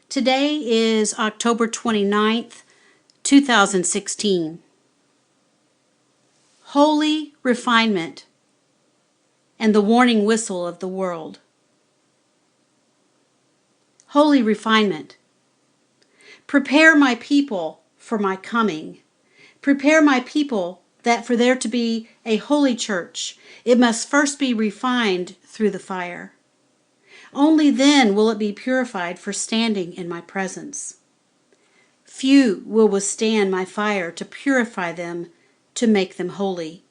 Today is October 29th, 2016. Holy refinement and the warning whistle of the world. Holy refinement. Prepare my people for my coming. Prepare my people that for there to be a holy church, it must first be refined through the fire. Only then will it be purified for standing in my presence. Few will withstand my fire to purify them, to make them holy.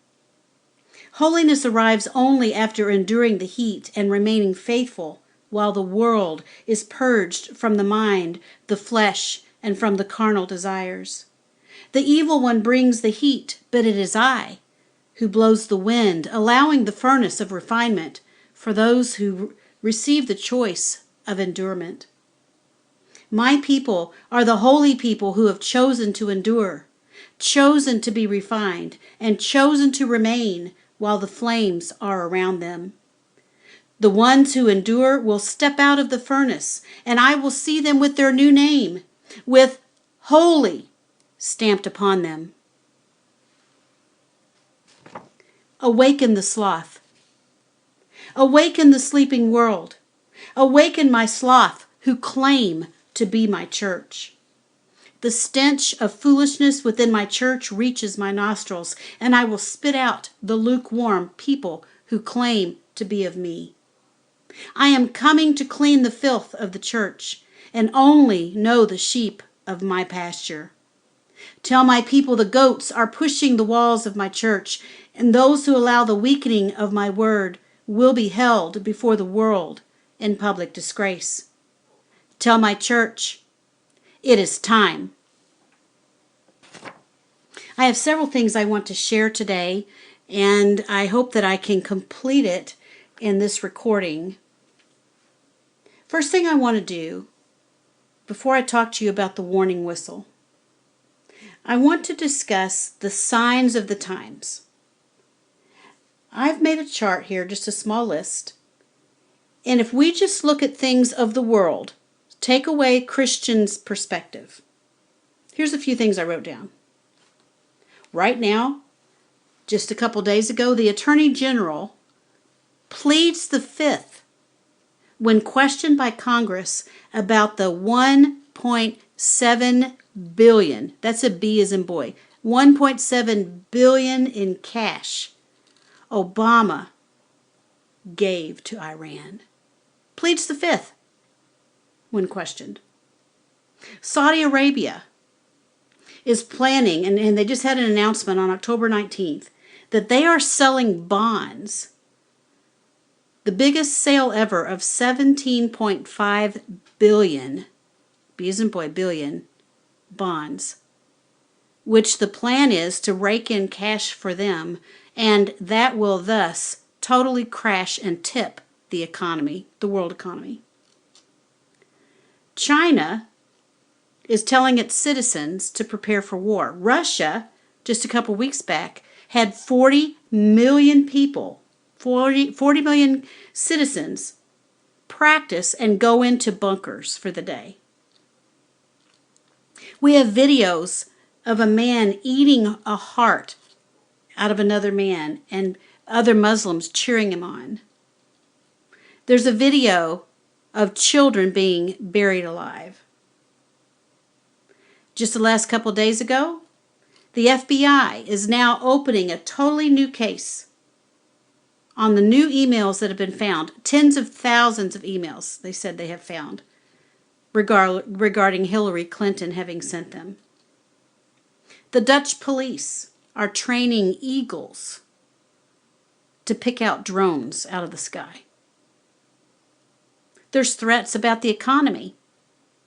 Holiness arrives only after enduring the heat and remaining faithful while the world is purged from the mind, the flesh, and from the carnal desires. The evil one brings the heat, but it is I who blows the wind, allowing the furnace of refinement for those who receive the choice of endurement. My people are the holy people who have chosen to endure, chosen to be refined, and chosen to remain while the flames are around them. The ones who endure will step out of the furnace, and I will see them with their new name, with holy stamped upon them. Awaken the sloth. Awaken the sleeping world. Awaken my sloth who claim to be my church. The stench of foolishness within my church reaches my nostrils, and I will spit out the lukewarm people who claim to be of me. I am coming to clean the filth of the church, and only know the sheep of my pasture. Tell my people the goats are pushing the walls of my church, and those who allow the weakening of my word will be held before the world in public disgrace. Tell my church, it is time. I have several things I want to share today, and I hope that I can complete it in this recording. First thing I want to do, before I talk to you about the warning whistle, I want to discuss the signs of the times. I've made a chart here, just a small list. And if we just look at things of the world, take away Christians' perspective. Here's a few things I wrote down. Right now, just a couple days ago, the Attorney General pleads the fifth when questioned by Congress about the 1.7 billion, that's a B as in boy, 1.7 billion in cash Obama gave to Iran. Pleads the fifth when questioned. Saudi Arabia is planning, and they just had an announcement on October 19th, that they are selling bonds, the biggest sale ever of 17.5 billion, B as in boy, billion, bonds, which the plan is to rake in cash for them, and that will thus totally crash and tip the economy, the world economy. China is telling its citizens to prepare for war. Russia, just a couple weeks back, had 40 million people, 40 million citizens practice and go into bunkers for the day. We have videos of a man eating a heart out of another man and other Muslims cheering him on. There's a video of children being buried alive. Just the last couple days ago, the FBI is now opening a totally new case on the new emails that have been found. Tens of thousands of emails they said they have found regarding Hillary Clinton having sent them. The Dutch police are training eagles to pick out drones out of the sky. There's threats about the economy.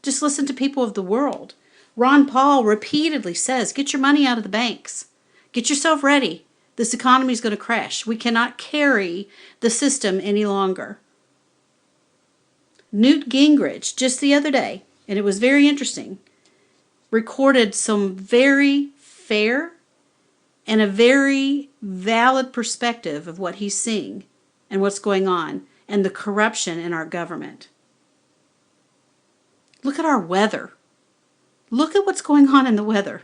Just listen to people of the world. Ron Paul repeatedly says, get your money out of the banks. Get yourself ready. This economy is going to crash. We cannot carry the system any longer. Newt Gingrich, just the other day, and it was very interesting, recorded some very fair and a very valid perspective of what he's seeing and what's going on and the corruption in our government. Look at our weather. Look at what's going on in the weather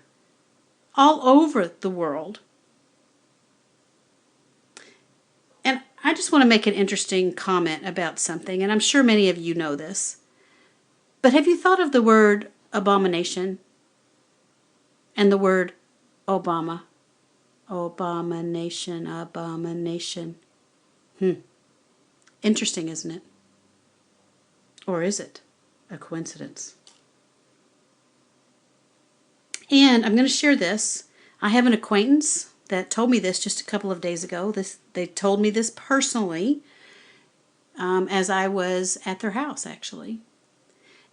all over the world. And I just want to make an interesting comment about something, and I'm sure many of you know this. But have you thought of the word abomination and the word Obama? Abomination, abomination. Interesting, isn't it? Or is it a coincidence? And I'm going to share this. I have an acquaintance that told me this just a couple of days ago. They told me this personally as I was at their house, actually.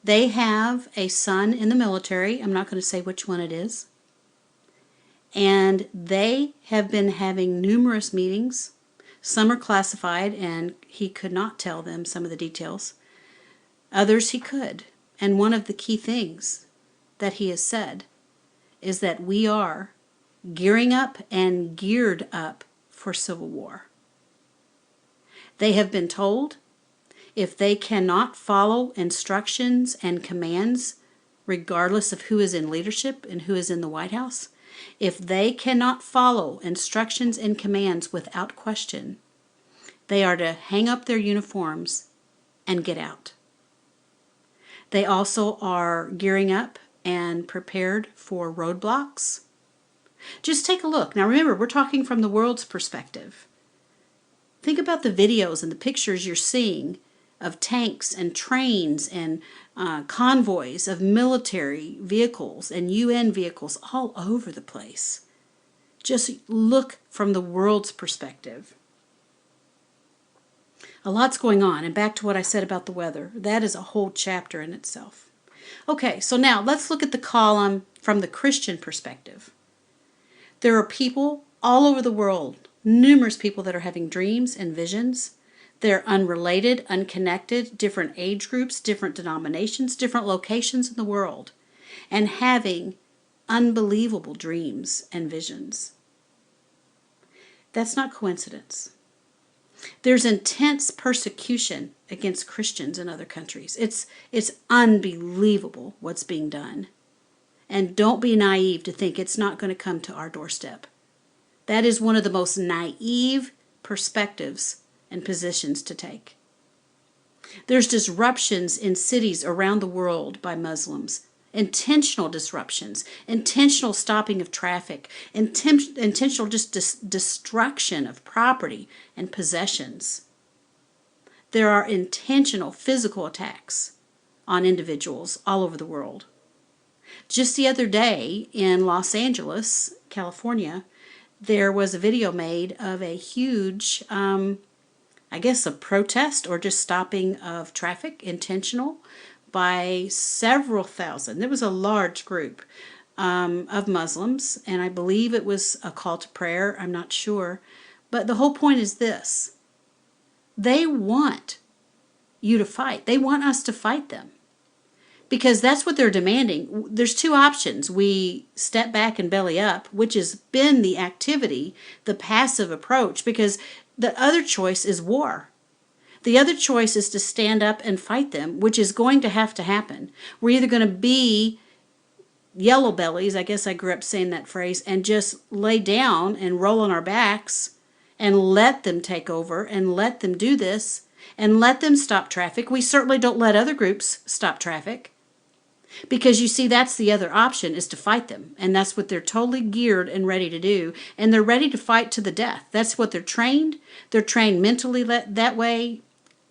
They have a son in the military. I'm not going to say which one it is. And they have been having numerous meetings. Some are classified, and he could not tell them some of the details. Others he could. And one of the key things that he has said is that we are gearing up and geared up for civil war. They have been told if they cannot follow instructions and commands, regardless of who is in leadership and who is in the White House, if they cannot follow instructions and commands without question, they are to hang up their uniforms and get out. They also are gearing up and prepared for roadblocks. Just take a look. Now remember, we're talking from the world's perspective. Think about the videos and the pictures you're seeing of tanks and trains and convoys of military vehicles and UN vehicles all over the place. Just look from the world's perspective. A lot's going on. And back to what I said about the weather. That is a whole chapter in itself. Okay, so now let's look at the column from the Christian perspective. There are people all over the world, numerous people that are having dreams and visions. They're unrelated, unconnected, different age groups, different denominations, different locations in the world, and having unbelievable dreams and visions. That's not coincidence. There's intense persecution against Christians in other countries. It's unbelievable what's being done. And don't be naive to think it's not going to come to our doorstep. That is one of the most naive perspectives and positions to take. There's disruptions in cities around the world by Muslims. Intentional disruptions, intentional stopping of traffic, intentional destruction of property and possessions. There are intentional physical attacks on individuals all over the world. Just the other day in Los Angeles, California, there was a video made of a huge, I guess a protest or just stopping of traffic, intentional, by several thousand. There was a large group of Muslims, and I believe it was a call to prayer. I'm not sure. But the whole point is this. They want you to fight. They want us to fight them. Because that's what they're demanding. There's two options. We step back and belly up, which has been the activity, the passive approach, because the other choice is war. The other choice is to stand up and fight them, which is going to have to happen. We're either going to be yellow bellies, I guess I grew up saying that phrase, and just lay down and roll on our backs and let them take over and let them do this and let them stop traffic. We certainly don't let other groups stop traffic. Because you see, that's the other option, is to fight them. And that's what they're totally geared and ready to do. And they're ready to fight to the death. That's what they're trained. They're trained mentally that way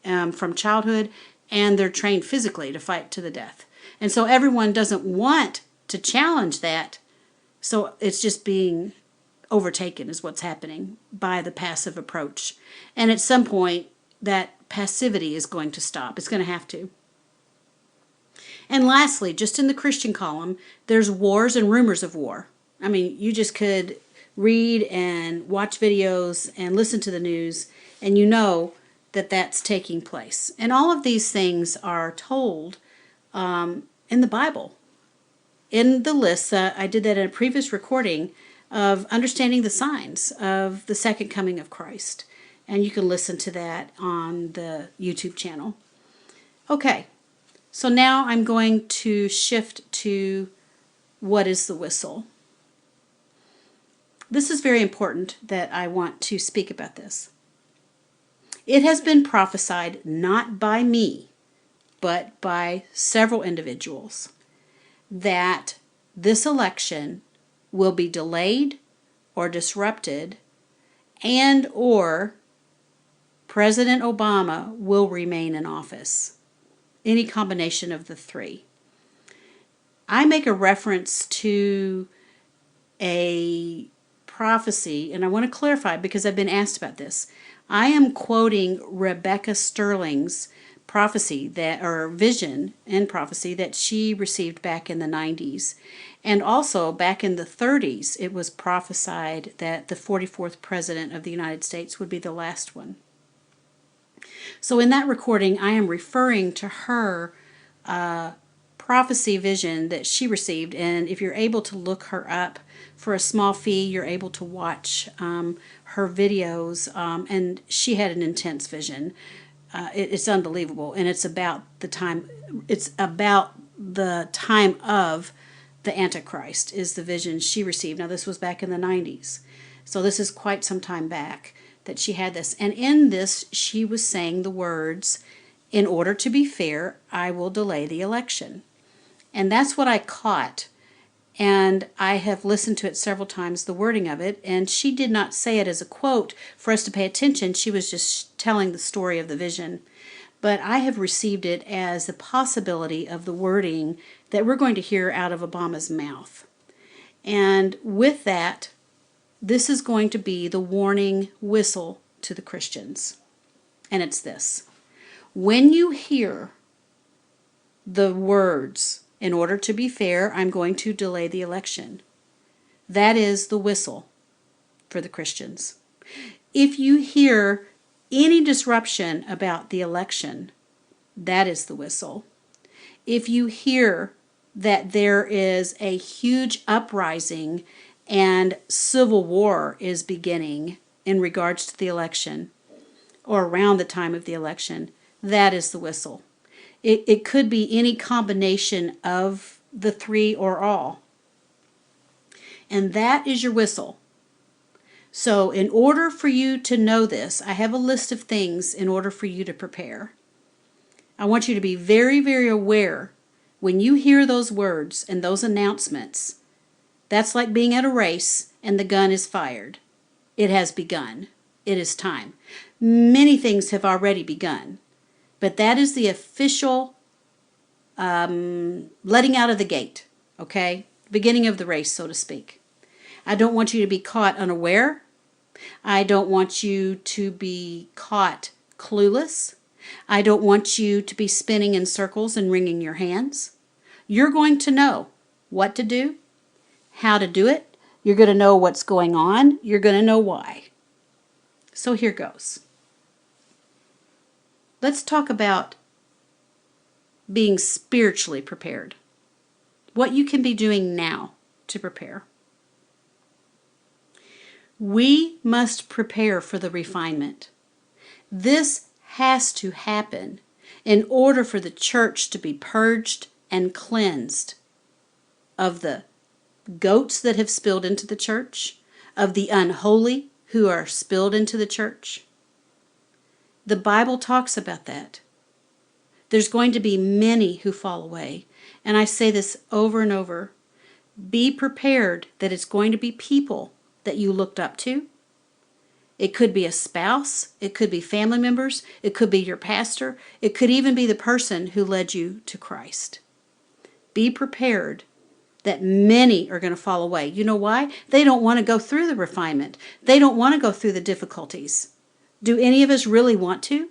from childhood. And they're trained physically to fight to the death. And so everyone doesn't want to challenge that. So it's just being overtaken is what's happening by the passive approach. And at some point, that passivity is going to stop. It's going to have to. And lastly, just in the Christian column, there's wars and rumors of war. I mean, you just could read and watch videos and listen to the news, and you know that that's taking place. And all of these things are told in the Bible. In the list, I did that in a previous recording of understanding the signs of the second coming of Christ. And you can listen to that on the YouTube channel. Okay. So now I'm going to shift to what is the whistle. This is very important that I want to speak about this. It has been prophesied not by me, but by several individuals that this election will be delayed or disrupted, and or President Obama will remain in office. Any combination of the three. I make a reference to a prophecy, and I want to clarify because I've been asked about this. I am quoting Rebecca Sterling's prophecy or vision and prophecy that she received back in the 90s. And also back in the 30s, it was prophesied that the 44th president of the United States would be the last one. So in that recording, I am referring to her prophecy vision that she received. And if you're able to look her up for a small fee, you're able to watch her videos. And she had an intense vision. It's unbelievable, and it's about the time. It's about the time of the Antichrist is the vision she received. Now this was back in the 90s, so this is quite some time back that she had this. And in this, she was saying the words, "In order to be fair, I will delay the election." And that's what I caught. And I have listened to it several times, the wording of it, and she did not say it as a quote for us to pay attention. She was just telling the story of the vision. But I have received it as the possibility of the wording that we're going to hear out of Obama's mouth. And with that, this is going to be the warning whistle to the Christians. And it's this. When you hear the words, "In order to be fair, I'm going to delay the election," that is the whistle for the Christians. If you hear any disruption about the election, that is the whistle. If you hear that there is a huge uprising and civil war is beginning in regards to the election or around the time of the election, that is the whistle. It could be any combination of the three or all. And that is your whistle. So in order for you to know this, I have a list of things in order for you to prepare. I want you to be very, very aware when you hear those words and those announcements. That's like being at a race and the gun is fired. It has begun. It is time. Many things have already begun. But that is the official letting out of the gate, okay? Beginning of the race, so to speak. I don't want you to be caught unaware. I don't want you to be caught clueless. I don't want you to be spinning in circles and wringing your hands. You're going to know what to do, how to do it. You're going to know what's going on. You're going to know why. So here goes. Let's talk about being spiritually prepared. What you can be doing now to prepare. We must prepare for the refinement. This has to happen in order for the church to be purged and cleansed of the goats that have spilled into the church, of the unholy who are spilled into the church. The Bible talks about that. There's going to be many who fall away. And I say this over and over. Be prepared that it's going to be people that you looked up to. It could be a spouse. It could be family members. It could be your pastor. It could even be the person who led you to Christ. Be prepared that many are going to fall away. You know why? They don't want to go through the refinement. They don't want to go through the difficulties. Do any of us really want to?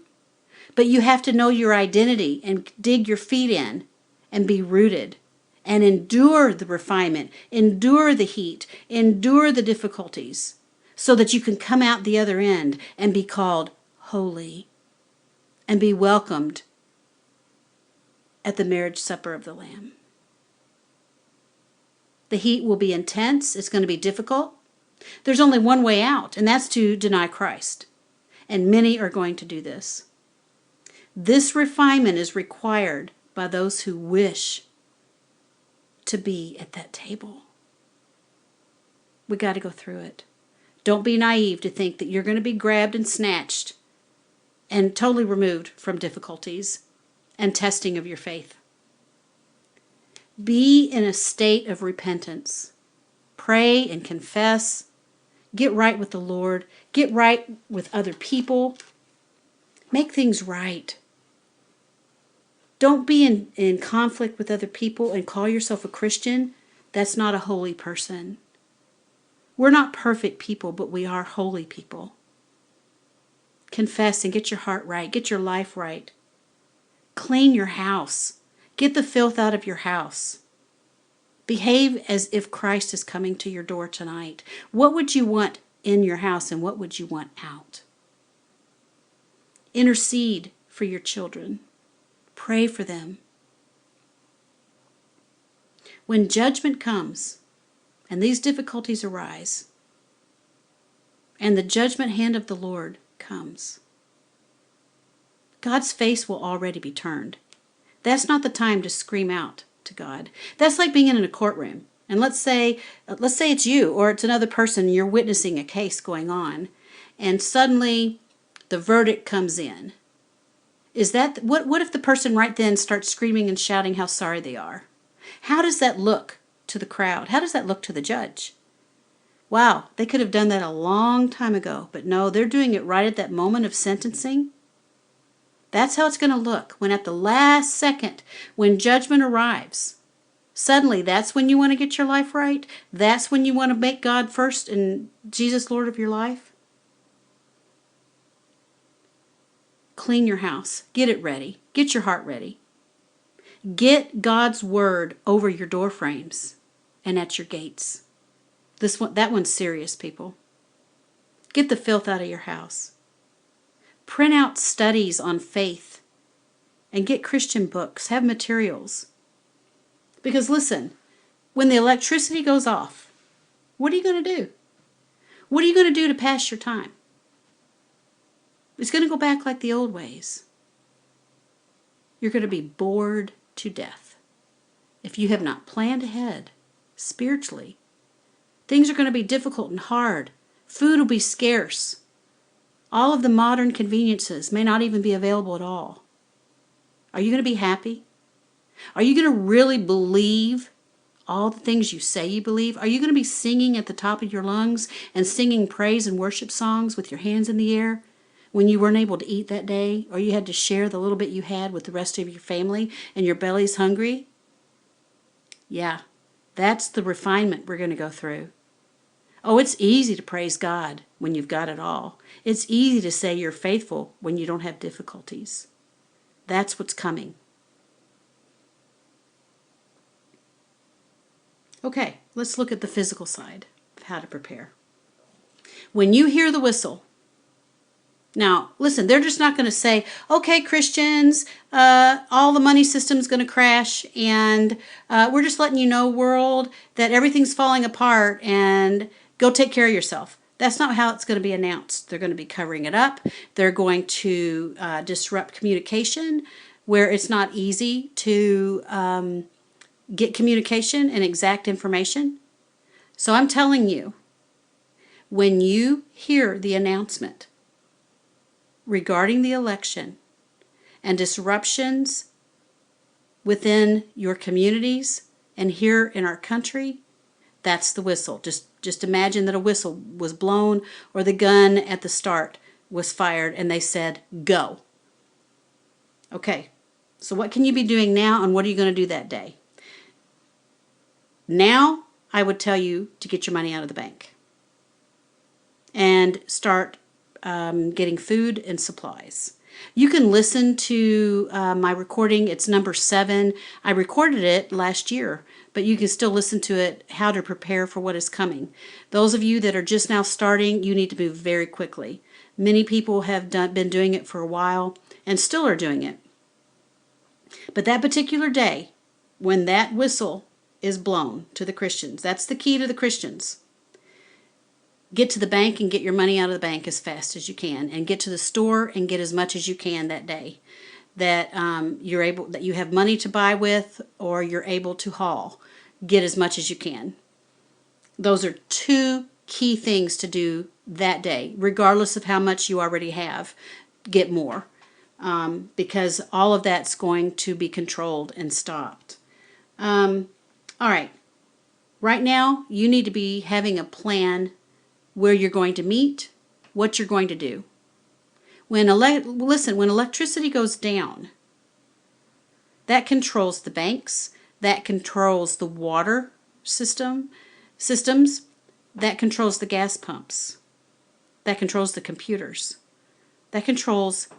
But you have to know your identity and dig your feet in and be rooted and endure the refinement, endure the heat, endure the difficulties so that you can come out the other end and be called holy and be welcomed at the marriage supper of the Lamb. The heat will be intense. It's going to be difficult. There's only one way out, and that's to deny Christ. And many are going to do this. This refinement is required by those who wish to be at that table. We got to go through it. Don't be naive to think that you're going to be grabbed and snatched and totally removed from difficulties and testing of your faith. Be in a state of repentance. Pray and confess. Get right with the Lord. Get right with other people. Make things right. Don't be in conflict with other people and call yourself a Christian. That's not a holy person. We're not perfect people, but we are holy people. Confess and get your heart right. Get your life right. Clean your house. Get the filth out of your house. Behave as if Christ is coming to your door tonight. What would you want in your house and what would you want out? Intercede for your children. Pray for them. When judgment comes and these difficulties arise and the judgment hand of the Lord comes, God's face will already be turned. That's not the time to scream out to God. That's like being in a courtroom. And let's say it's you or it's another person, you're witnessing a case going on, and suddenly the verdict comes in. Is that what if the person right then starts screaming and shouting how sorry they are? How does that look to the crowd? How does that look to the judge? Wow, they could have done that a long time ago, but no, they're doing it right at that moment of sentencing. That's how it's going to look when at the last second, when judgment arrives, suddenly that's when you want to get your life right. That's when you want to make God first and Jesus Lord of your life. Clean your house. Get it ready. Get your heart ready. Get God's word over your door frames and at your gates. That one's serious, people. Get the filth out of your house. Print out studies on faith and get Christian books. Have materials. Because listen, when the electricity goes off, what are you going to do? What are you going to do to pass your time? It's going to go back like the old ways. You're going to be bored to death. If you have not planned ahead spiritually, things are going to be difficult and hard. Food will be scarce. All of the modern conveniences may not even be available at all. Are you going to be happy? Are you going to really believe all the things you say you believe? Are you going to be singing at the top of your lungs and singing praise and worship songs with your hands in the air when you weren't able to eat that day, or you had to share the little bit you had with the rest of your family and your belly's hungry? Yeah, that's the refinement we're going to go through. Oh, it's easy to praise God when you've got it all. It's easy to say you're faithful when you don't have difficulties. That's what's coming. Okay, let's look at the physical side of how to prepare. When you hear the whistle, now, listen, they're just not going to say, okay, Christians, all the money system's going to crash, and we're just letting you know, world, that everything's falling apart, and go take care of yourself. That's not how it's going to be announced. They're going to be covering it up. They're going to disrupt communication where it's not easy to get communication and exact information. So I'm telling you, when you hear the announcement regarding the election and disruptions within your communities and here in our country, that's the whistle. Just imagine that a whistle was blown or the gun at the start was fired and they said, go. Okay, so what can you be doing now and what are you going to do that day? Now, I would tell you to get your money out of the bank and start getting food and supplies. You can listen to my recording. It's number 7. I recorded it last year, but you can still listen to it, how to prepare for what is coming. Those of you that are just now starting, you need to move very quickly. Many people have been doing it for a while and still are doing it. But that particular day, when that whistle is blown to the Christians, that's the key to the Christians. Get to the bank and get your money out of the bank as fast as you can, and get to the store and get as much as you can that day. that that you have money to buy with, or you're able to haul. Get as much as you can. Those are two key things to do that day, regardless of how much you already have. Get more, because all of that's going to be controlled and stopped. All right. Right now, you need to be having a plan where you're going to meet, what you're going to do. When electricity goes down, that controls the banks, that controls the water systems, that controls the gas pumps, that controls the computers, that controls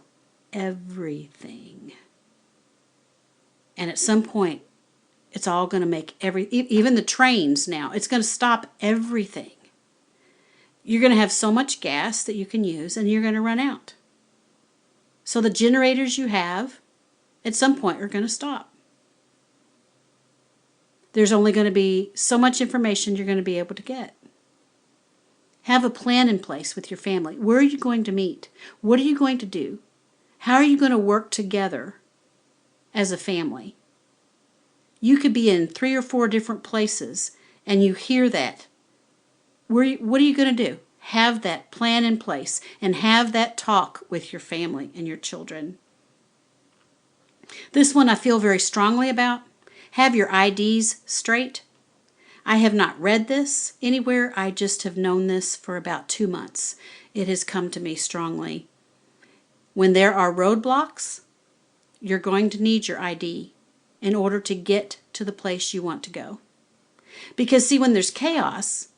everything. And at some point, it's all going to make even the trains now, it's going to stop everything. You're going to have so much gas that you can use, and you're going to run out. So the generators you have, at some point, are going to stop. There's only going to be so much information you're going to be able to get. Have a plan in place with your family. Where are you going to meet? What are you going to do? How are you going to work together as a family? You could be in 3 or 4 different places, and you hear that. What are you going to do? Have that plan in place and have that talk with your family and your children. This one I feel very strongly about. Have your IDs straight. I have not read this anywhere. I just have known this for about 2 months. It has come to me strongly. When there are roadblocks, you're going to need your ID in order to get to the place you want to go. Because see, when there's chaos,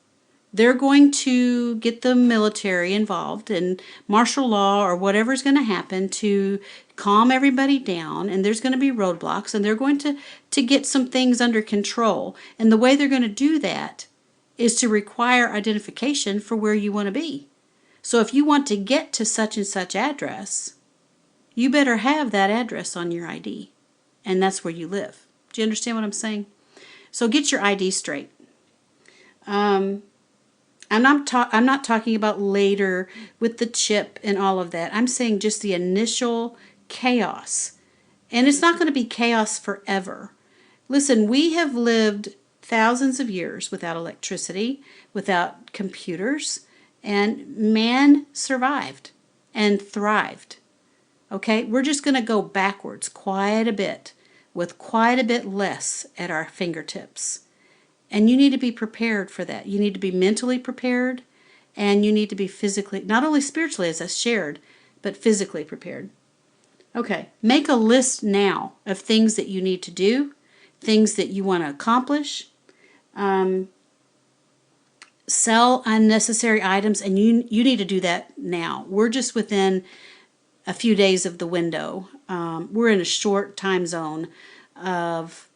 they're going to get the military involved and martial law or whatever's going to happen to calm everybody down, and there's going to be roadblocks, and they're going to get some things under control. And the way they're going to do that is to require identification for where you want to be. So if you want to get to such and such address, you better have that address on your ID, and that's where you live. Do you understand what I'm saying? So get your ID straight. I'm not talking about later with the chip and all of that. I'm saying just the initial chaos. And it's not going to be chaos forever. Listen, we have lived thousands of years without electricity, without computers, and man survived and thrived. Okay? We're just going to go backwards quite a bit, with quite a bit less at our fingertips. And you need to be prepared for that. You need to be mentally prepared, and you need to be physically, not only spiritually as I shared, but physically prepared. Okay, make a list now of things that you need to do, things that you want to accomplish. Sell unnecessary items, and you need to do that now. We're just within a few days of the window. We're in a short time zone of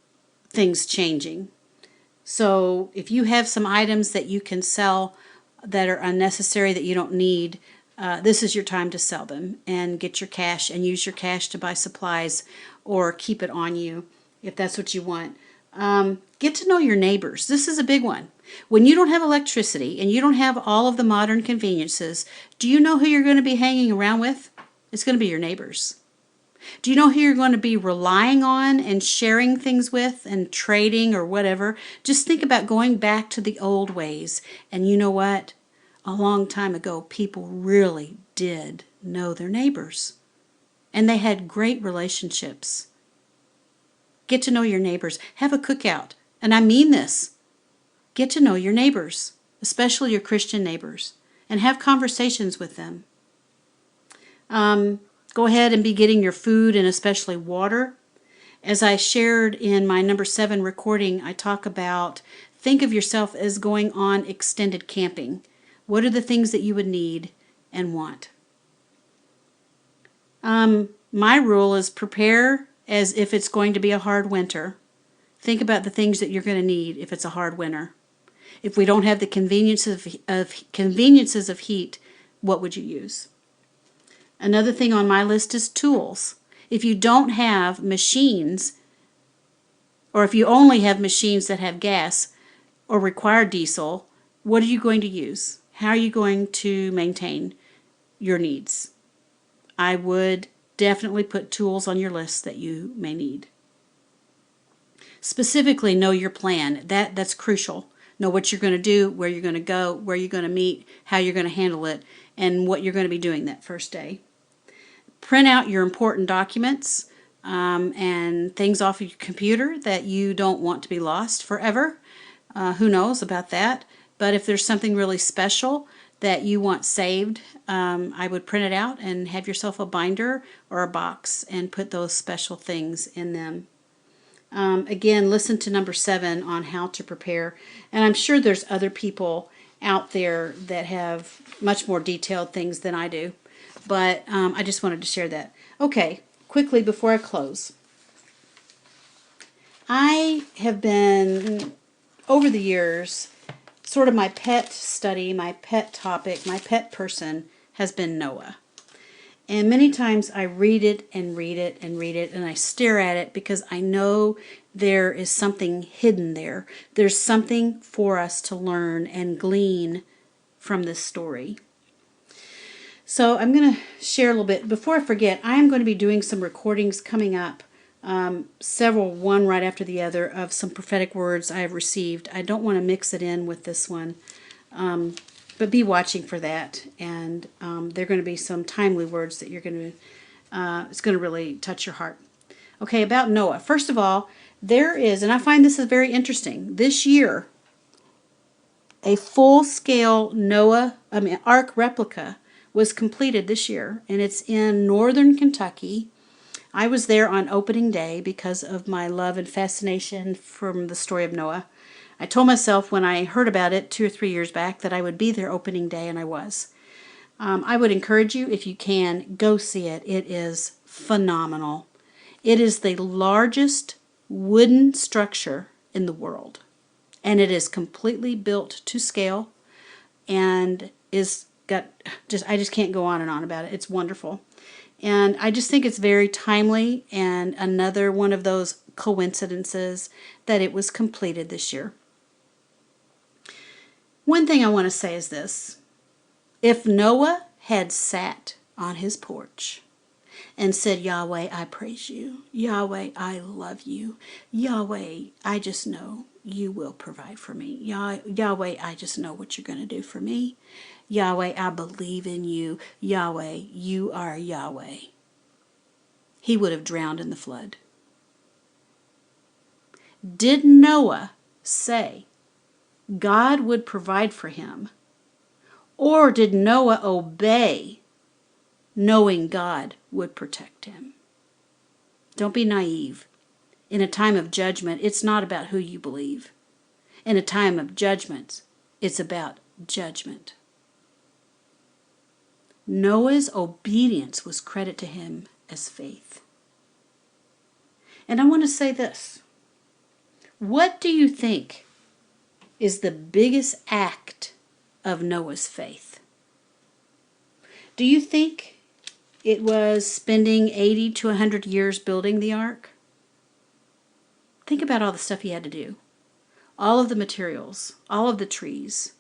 things changing. So if you have some items that you can sell that are unnecessary, that you don't need, this is your time to sell them and get your cash and use your cash to buy supplies or keep it on you if that's what you want. Get to know your neighbors. This is a big one. When you don't have electricity and you don't have all of the modern conveniences, do you know who you're going to be hanging around with? It's going to be your neighbors. Do you know who you're going to be relying on and sharing things with and trading or whatever? Just think about going back to the old ways. And you know what? A long time ago, people really did know their neighbors. And they had great relationships. Get to know your neighbors. Have a cookout. And I mean this. Get to know your neighbors, especially your Christian neighbors, and have conversations with them. Go ahead and be getting your food and especially water. As I shared in my number 7 recording, I talk about think of yourself as going on extended camping. What are the things that you would need and want? My rule is prepare as if it's going to be a hard winter. Think about the things that you're going to need if it's a hard winter. If we don't have the conveniences of heat, what would you use? Another thing on my list is tools. If you don't have machines, or if you only have machines that have gas or require diesel, what are you going to use? How are you going to maintain your needs? I would definitely put tools on your list that you may need. Specifically, know your plan. That's crucial. Know what you're going to do, where you're going to go, where you're going to meet, how you're going to handle it, and what you're going to be doing that first day. Print out your important documents and things off of your computer that you don't want to be lost forever. Who knows about that? But if there's something really special that you want saved, I would print it out and have yourself a binder or a box and put those special things in them. Again, listen to number 7 on how to prepare. And I'm sure there's other people out there that have much more detailed things than I do. But I just wanted to share that. Okay, quickly before I close. I have been, over the years, sort of my pet study, my pet topic, my pet person has been Noah. And many times I read it and read it and read it and I stare at it because I know there is something hidden there. There's something for us to learn and glean from this story. So I'm going to share a little bit. Before I forget, I am going to be doing some recordings coming up, several, one right after the other, of some prophetic words I have received. I don't want to mix it in with this one. But be watching for that, and there are going to be some timely words that you're going to, it's going to really touch your heart. Okay, about Noah. First of all, there is, and I find this is very interesting, this year, a full-scale Ark replica was completed this year, and it's in northern Kentucky. I was there on opening day because of my love and fascination from the story of Noah. I told myself when I heard about it 2 or 3 years back that I would be there opening day, and I was. I would encourage you, if you can, go see it. It is phenomenal. It is the largest wooden structure in the world, and it is completely built to scale, and I just can't go on and on about it. It's wonderful, and I just think it's very timely, and another one of those coincidences that it was completed this year. One thing I want to say is this. If Noah had sat on his porch and said, Yahweh, I praise you. Yahweh, I love you. Yahweh, I just know you will provide for me. Yahweh, I just know what you're going to do for me. Yahweh, I believe in you. Yahweh, you are Yahweh. He would have drowned in the flood. Did Noah say God would provide for him? Or did Noah obey, knowing God would protect him? Don't be naive. In a time of judgment, it's not about who you believe. In a time of judgment, it's about judgment. Noah's obedience was credited to him as faith. And I want to say this. What do you think is the biggest act of Noah's faith? Do you think it was spending 80 to 100 years building the ark? Think about all the stuff he had to do. All of the materials, all of the trees,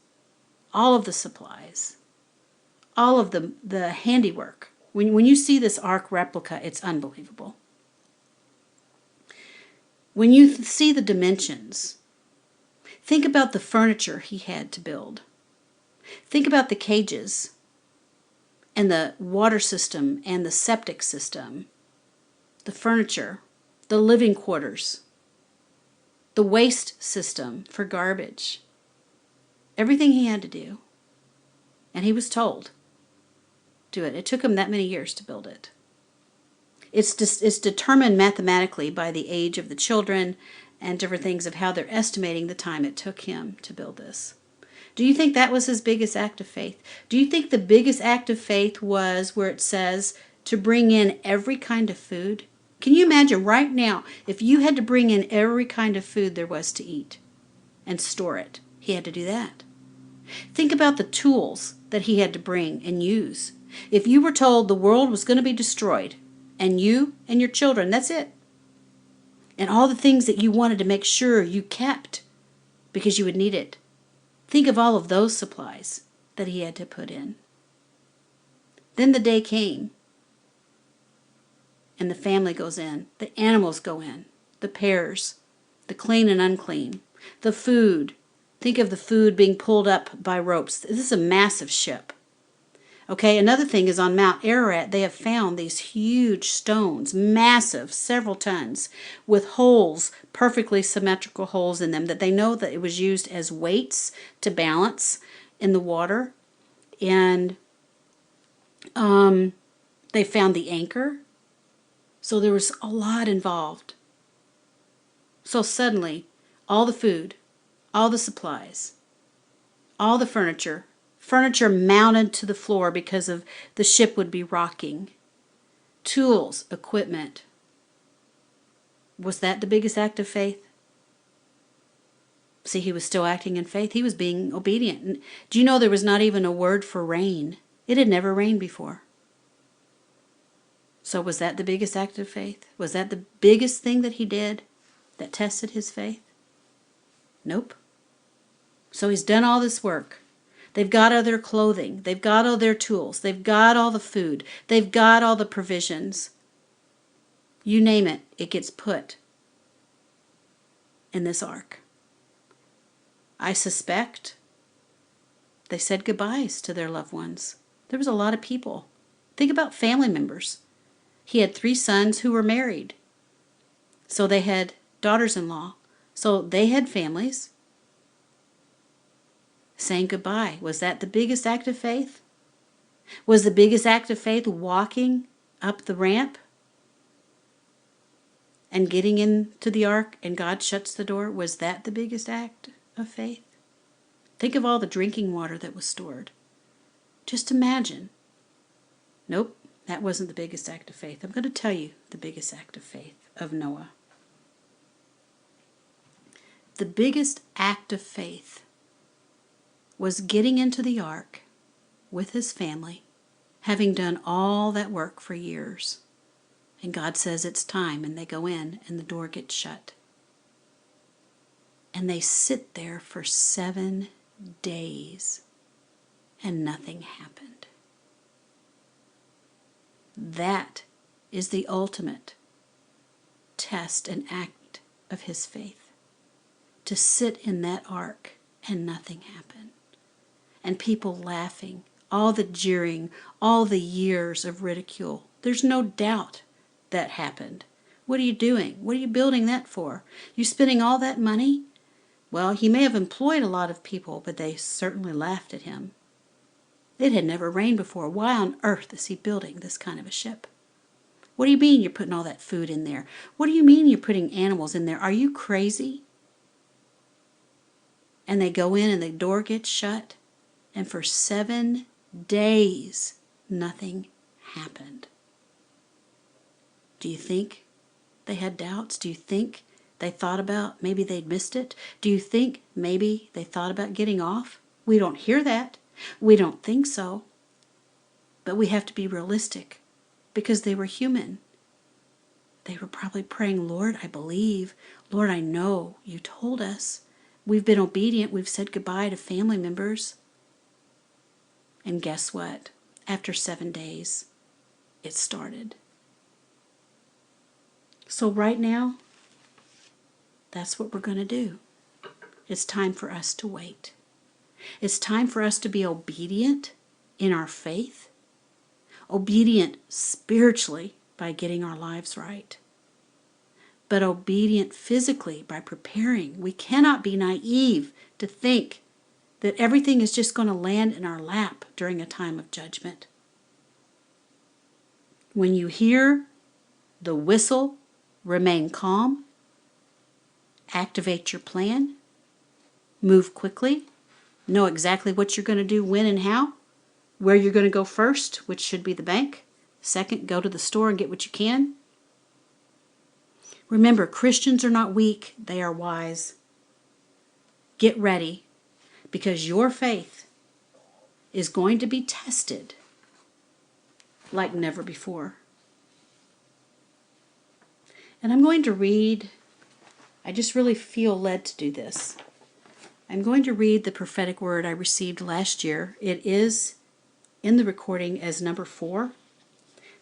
all of the supplies, all of the handiwork. When you see this ark replica, it's unbelievable. When you see the dimensions, think about the furniture he had to build. Think about the cages and the water system and the septic system, the furniture, the living quarters, the waste system for garbage. Everything he had to do. And he was told, do it. It took him that many years to build it. It's determined mathematically by the age of the children and different things of how they're estimating the time it took him to build this. Do you think that was his biggest act of faith? Do you think the biggest act of faith was where it says to bring in every kind of food? Can you imagine right now if you had to bring in every kind of food there was to eat and store it? He had to do that. Think about the tools that he had to bring and use. If you were told the world was going to be destroyed and you and your children, that's it. And all the things that you wanted to make sure you kept because you would need it. Think of all of those supplies that he had to put in. Then the day came and the family goes in. The animals go in. The pairs, the clean and unclean, the food. Think of the food being pulled up by ropes. This is a massive ship. Okay, another thing is on Mount Ararat, they have found these huge stones, massive, several tons, with holes, perfectly symmetrical holes in them, that they know that it was used as weights to balance in the water. And they found the anchor. So there was a lot involved. So suddenly, all the food, all the supplies, all the furniture mounted to the floor because of the ship would be rocking, tools, equipment. Was that the biggest act of faith? See, he was still acting in faith. He was being obedient. Do you know there was not even a word for rain? It had never rained before. So was that the biggest act of faith? Was that the biggest thing that he did that tested his faith? Nope. So he's done all this work. They've got all their clothing. They've got all their tools. They've got all the food. They've got all the provisions. You name it, it gets put in this ark. I suspect they said goodbyes to their loved ones. There was a lot of people. Think about family members. He had 3 sons who were married. So they had daughters-in-law. So they had families. Saying goodbye. Was that the biggest act of faith? Was the biggest act of faith walking up the ramp and getting into the ark and God shuts the door? Was that the biggest act of faith? Think of all the drinking water that was stored. Just imagine. Nope, that wasn't the biggest act of faith. I'm going to tell you the biggest act of faith of Noah. The biggest act of faith was getting into the ark with his family, having done all that work for years. And God says it's time, and they go in, and the door gets shut. And they sit there for 7 days, and nothing happened. That is the ultimate test and act of his faith. To sit in that ark and nothing happened. And people laughing, all the jeering, all the years of ridicule. There's no doubt that happened. What are you doing? What are you building that for? You spending all that money? Well, he may have employed a lot of people, but they certainly laughed at him. It had never rained before. Why on earth is he building this kind of a ship? What do you mean you're putting all that food in there? What do you mean you're putting animals in there? Are you crazy? And they go in and the door gets shut. And for 7 days, nothing happened. Do you think they had doubts? Do you think they thought about maybe they'd missed it? Do you think maybe they thought about getting off? We don't hear that. We don't think so. But we have to be realistic because they were human. They were probably praying, Lord, I believe. Lord, I know you told us. We've been obedient. We've said goodbye to family members. And guess what? After 7 days, it started. So right now, that's what we're going to do. It's time for us to wait. It's time for us to be obedient in our faith, obedient spiritually by getting our lives right, but obedient physically by preparing. We cannot be naive to think that everything is just going to land in our lap during a time of judgment. When you hear the whistle, remain calm, activate your plan, move quickly, know exactly what you're going to do, when and how, where you're going to go first, which should be the bank. Second, go to the store and get what you can. Remember, Christians are not weak, they are wise. Get ready, because your faith is going to be tested like never before. And I'm going to read, I just really feel led to do this. I'm going to read the prophetic word I received last year. It is in the recording as number 4.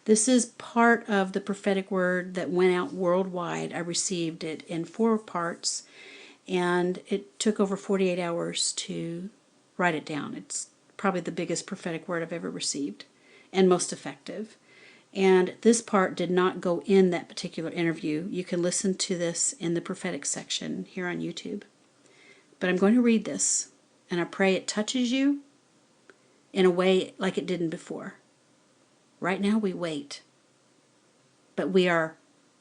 This is part of the prophetic word that went out worldwide. I received it in 4 parts, and it took over 48 hours to write it down. It's probably the biggest prophetic word I've ever received and most effective. And this part did not go in that particular interview. You can listen to this in the prophetic section here on YouTube. But I'm going to read this, and I pray it touches you in a way like it didn't before. Right now we wait, but we are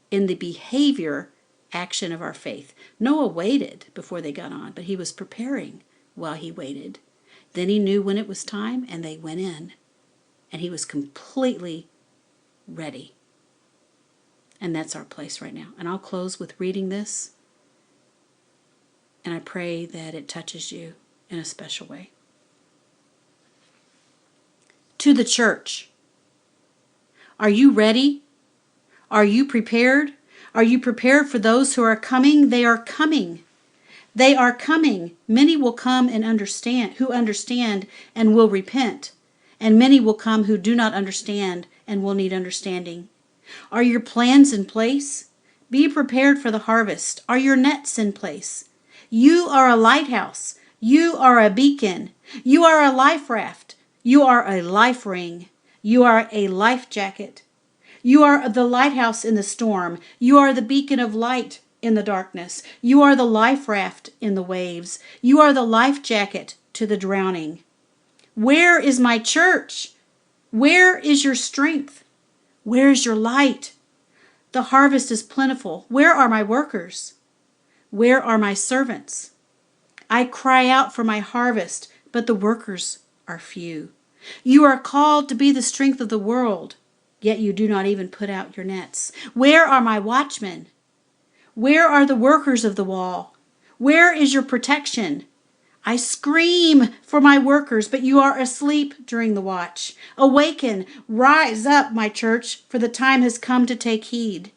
in the behavior action of our faith. Noah waited before they got on, but he was preparing while he waited. Then he knew when it was time, and they went in, and he was completely ready. And that's our place right now. And I'll close with reading this, and I pray that it touches you in a special way. To the church, are you ready? Are you prepared? Are you prepared for those who are coming? They are coming. They are coming. Many will come and who understand and will repent. And many will come who do not understand and will need understanding. Are your plans in place? Be prepared for the harvest. Are your nets in place? You are a lighthouse. You are a beacon. You are a life raft. You are a life ring. You are a life jacket. You are the lighthouse in the storm. You are the beacon of light in the darkness. You are the life raft in the waves. You are the life jacket to the drowning. Where is my church? Where is your strength? Where is your light? The harvest is plentiful. Where are my workers? Where are my servants? I cry out for my harvest, but the workers are few. You are called to be the strength of the world, yet you do not even put out your nets. Where are my watchmen? Where are the workers of the wall? Where is your protection? I scream for my workers, but you are asleep during the watch. Awaken, rise up, my church, for the time has come to take heed.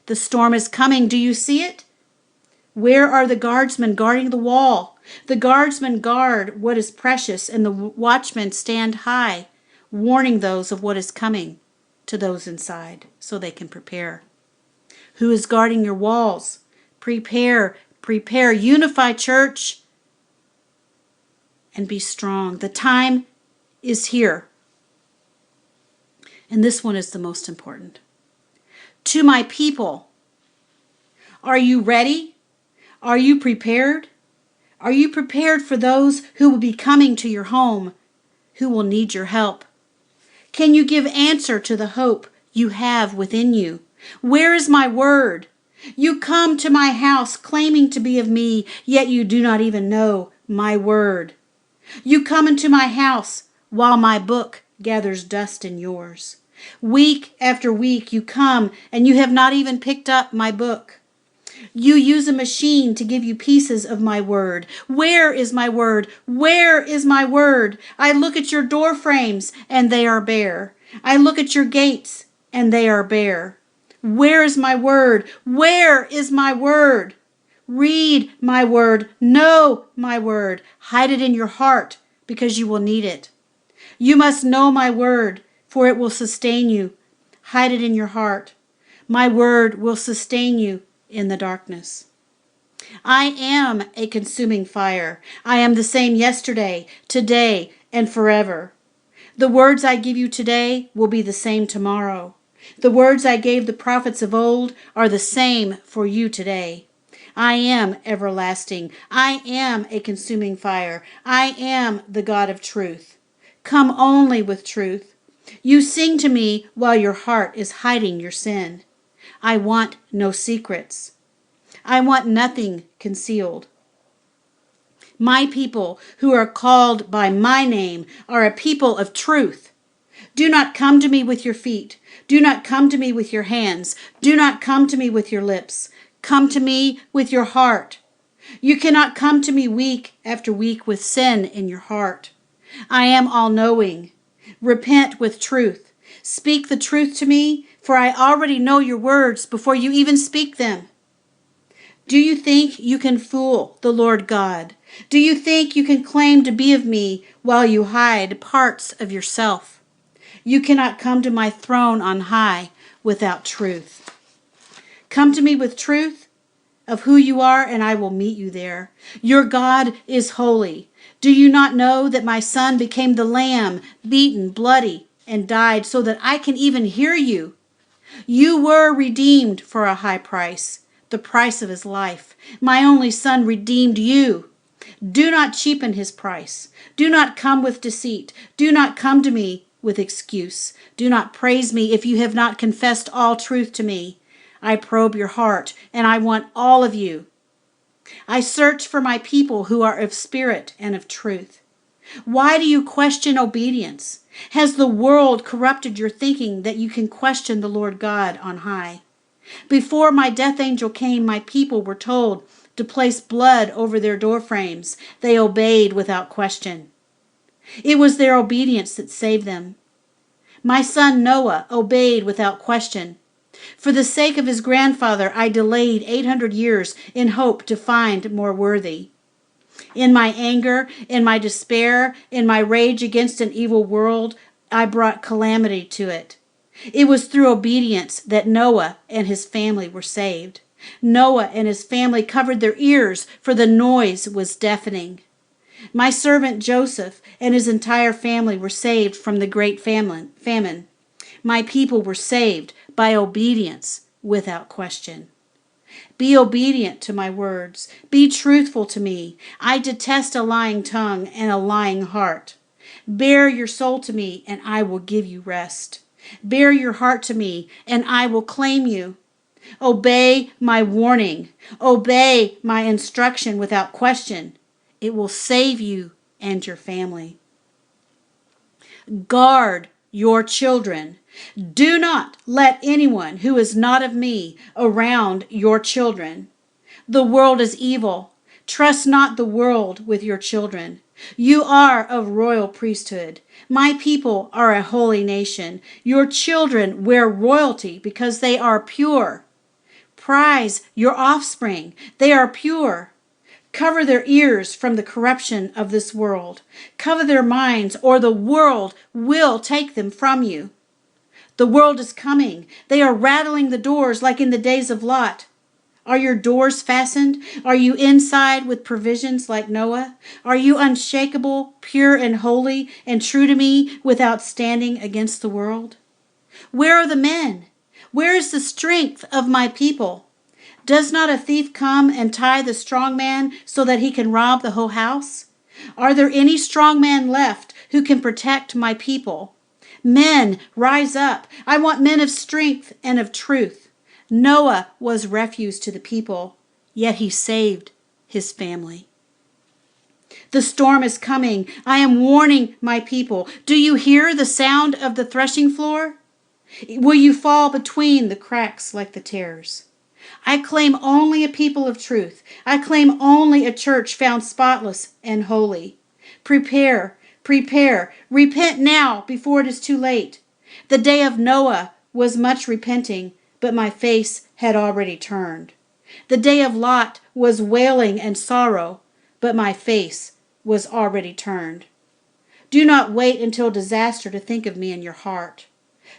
The storm is coming. Do you see it? Where are the guardsmen guarding the wall? The guardsmen guard what is precious, and the watchmen stand high, warning those of what is coming to those inside, so they can prepare. Who is guarding your walls? Prepare, prepare. Unify, church, and be strong. The time is here. And this one is the most important. To my people, are you ready? Are you prepared? Are you prepared for those who will be coming to your home, who will need your help? Can you give answer to the hope you have within you? Where is my word? You come to my house claiming to be of me, yet you do not even know my word. You come into my house while my book gathers dust in yours. Week after week you come and you have not even picked up my book. You use a machine to give you pieces of my word. Where is my word? Where is my word? I look at your door frames and they are bare. I look at your gates and they are bare. Where is my word? Where is my word? Read my word. Know my word. Hide it in your heart because you will need it. You must know my word, for it will sustain you. Hide it in your heart. My word will sustain you in the darkness. I am a consuming fire. I am the same yesterday, today, and forever. The words I give you today will be the same tomorrow. The words I gave the prophets of old are the same for you today. I am everlasting. I am a consuming fire. I am the God of truth. Come only with truth. You sing to me while your heart is hiding your sin. I want no secrets. I want nothing concealed. My people who are called by my name are a people of truth. Do not come to me with your feet. Do not come to me with your hands. Do not come to me with your lips. Come to me with your heart. You cannot come to me week after week with sin in your heart. I am all-knowing. Repent with truth. Speak the truth to me, for I already know your words before you even speak them. Do you think you can fool the Lord God? Do you think you can claim to be of me while you hide parts of yourself? You cannot come to my throne on high without truth. Come to me with truth of who you are, and I will meet you there. Your God is holy. Do you not know that my son became the lamb, beaten, bloody, and died so that I can even hear you? You were redeemed for a high price, the price of his life. My only son redeemed you. Do not cheapen his price. Do not come with deceit. Do not come to me with excuse. Do not praise me if you have not confessed all truth to me. I probe your heart, and I want all of you. I search for my people who are of spirit and of truth. Why do you question obedience? Has the world corrupted your thinking that you can question the Lord God on high? Before my death angel came, my people were told to place blood over their door frames. They obeyed without question. It was their obedience that saved them. My son Noah obeyed without question. For the sake of his grandfather, I delayed 800 years in hope to find more worthy. In my anger, in my despair, in my rage against an evil world, I brought calamity to it. It was through obedience that Noah and his family were saved. Noah and his family covered their ears, for the noise was deafening. My servant Joseph and his entire family were saved from the great famine. My people were saved by obedience without question. Be obedient to my words. Be truthful to me. I detest a lying tongue and a lying heart. Bear your soul to me, and I will give you rest. Bear your heart to me, and I will claim you. Obey my warning. Obey my instruction without question. It will save you and your family. Guard your children. Do not let anyone who is not of me around your children. The world is evil. Trust not the world with your children. You are of royal priesthood. My people are a holy nation. Your children wear royalty because they are pure. Prize your offspring. They are pure. Cover their ears from the corruption of this world. Cover their minds, or the world will take them from you. The world is coming. They are rattling the doors like in the days of Lot. Are your doors fastened? Are you inside with provisions like Noah? Are you unshakable, pure and holy, and true to me without standing against the world? Where are the men? Where is the strength of my people? Does not a thief come and tie the strong man so that he can rob the whole house? Are there any strong men left who can protect my people? Men, rise up. I want men of strength and of truth. Noah was refuse to the people, yet he saved his family. The storm is coming. I am warning my people. Do you hear the sound of the threshing floor? Will you fall between the cracks like the tares? I claim only a people of truth. I claim only a church found spotless and holy. Prepare, prepare, repent now before it is too late. The day of Noah was much repenting, but my face had already turned. The day of Lot was wailing and sorrow, but my face was already turned. Do not wait until disaster to think of me in your heart.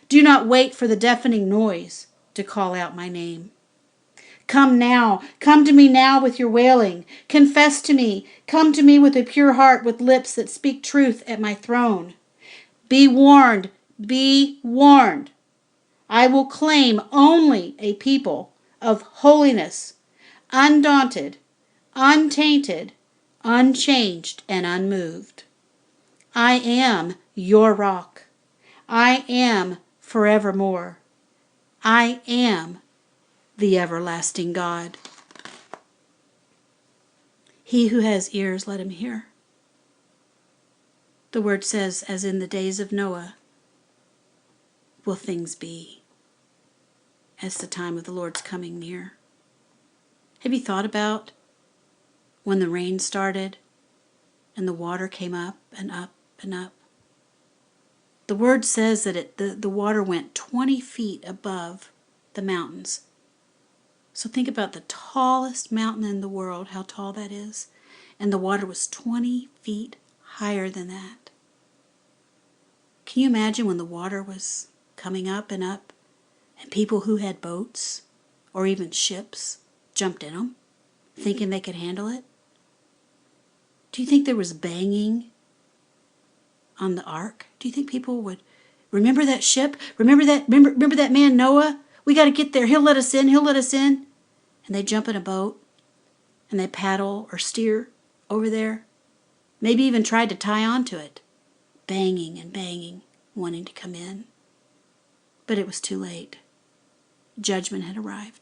Do not wait for the deafening noise to call out my name. Come now, come to me now with your wailing. Confess to me, come to me with a pure heart, with lips that speak truth at my throne. Be warned, be warned. I will claim only a people of holiness, undaunted, untainted, unchanged, and unmoved. I am your rock. I am forevermore. I am the everlasting God. He who has ears, let him hear. The word says, as in the days of Noah, will things be, as the time of the Lord's coming near. Have you thought about when the rain started and the water came up and up and up? The word says that the water went 20 feet above the mountains. So think about the tallest mountain in the world, how tall that is. And the water was 20 feet higher than that. Can you imagine when the water was coming up and up, and people who had boats or even ships jumped in them, thinking they could handle it? Do you think there was banging on the ark? Do you think people would remember that ship? Remember that man Noah? We got to get there. He'll let us in. He'll let us in. And they jump in a boat and they paddle or steer over there. Maybe even tried to tie onto it, banging and banging, wanting to come in. But it was too late. Judgment had arrived.